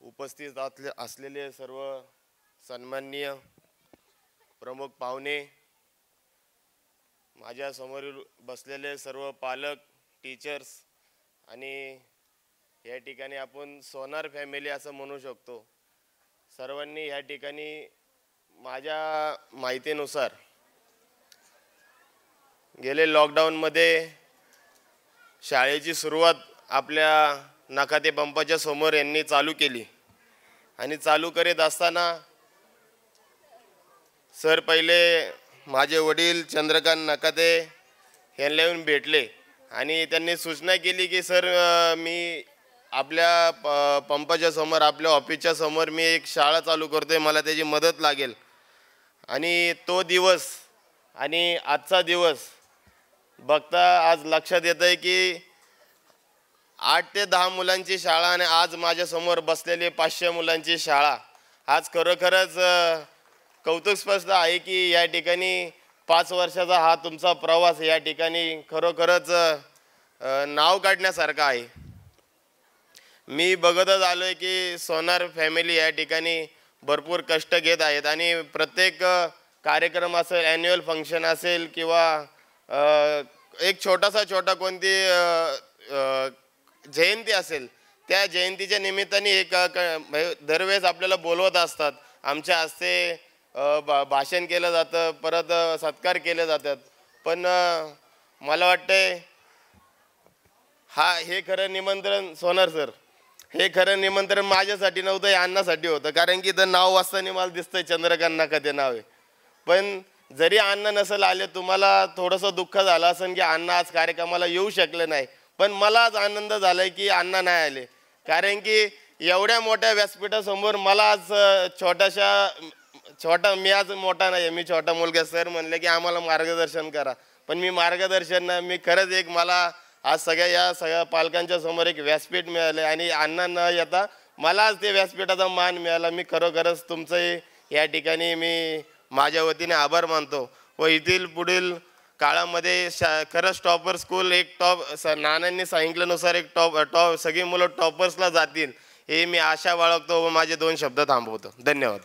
उपस्थित असलेले सर्व सन्माननीय प्रमुख पाहुणे, माझ्या समोर बसलेले सर्व पालक, टीचर्स आणि या ठिकाणी आपण सोनार फॅमिली असं म्हणू शकतो, सर्वांनी या ठिकाणी माझ्या माहितीनुसार गेले लॉकडाऊनमध्ये शाळेची सुरुवात आपल्या नकाते पंपाच्या समोर यांनी चालू केली आणि चालू करीत असताना सर पहिले माझे वडील चंद्रकांत नकाते यांना येऊन भेटले आणि त्यांनी सूचना केली की सर मी आपल्या पंपाच्या समोर आपल्या ऑफिसच्या समोर मी एक शाळा चालू करतोय, मला त्याची मदत लागेल। आणि तो दिवस आणि आजचा दिवस बघता आज लक्षात येतंय की 8 ते 10 मुलांची शाळा आणि आज माझ्या समोर बसलेले 500 मुलांची शाळा आज खरोखरच कौतुकास्पद आहे की या ठिकाणी 5 वर्षाचा हा तुमचा प्रवास या ठिकाणी खरोखरच नाव काढण्यासारखा आहे। मी बघतच आलोय की सोनार फॅमिली या ठिकाणी भरपूर कष्ट घेत आहेत आणि प्रत्येक कार्यक्रम असेल, ॲन्युअल फंक्शन असेल किंवा एक छोटा कोणती जयंती असेल, त्या जयंतीच्या निमित्ताने एक दरवेळेस आपल्याला बोलवत असतात, आमच्या हस्ते भाषण केलं जातं, परत सत्कार केले जातात। पण मला वाटतंय हे खरं निमंत्रण सोनार सर, हे खरं निमंत्रण माझ्यासाठी नव्हतं, हे अण्णासाठी होतं। कारण की तर नाव वाचताना मला दिसतंय चंद्रकांत नकाते नाव आहे, पण जरी अण्णा नसेल आले तुम्हाला थोडंसं दुःख झालं असेल की अण्णा आज कार्यक्रमाला येऊ शकले नाही, पण मला आज आनंद झालाय की अण्णा नाही आले। कारण की एवढ्या मोठ्या व्यासपीठासमोर मला आज छोटा मी आज मोठा नाही, मी छोटा मुलगा, सर म्हणले की आम्हाला मार्गदर्शन करा, पण मी मार्गदर्शन नाही, मी खरंच एक मला आज सगळ्या पालकांच्या समोर एक व्यासपीठ मिळाले आणि अण्णा न येता मला आज ते व्यासपीठाचा मान मिळाला। मी खरोखरच तुमचं या ठिकाणी मी माझ्या वतीने आभार मानतो व इथील पुढील काळामध्ये खरंच टॉपर स्कूल एक नानांनी सांगितल्यानुसार एक टॉप सगळी मुलं टॉपर्सला जातील हे मी आशा बाळगतो व माझे 2 शब्द थांबवतो। धन्यवाद।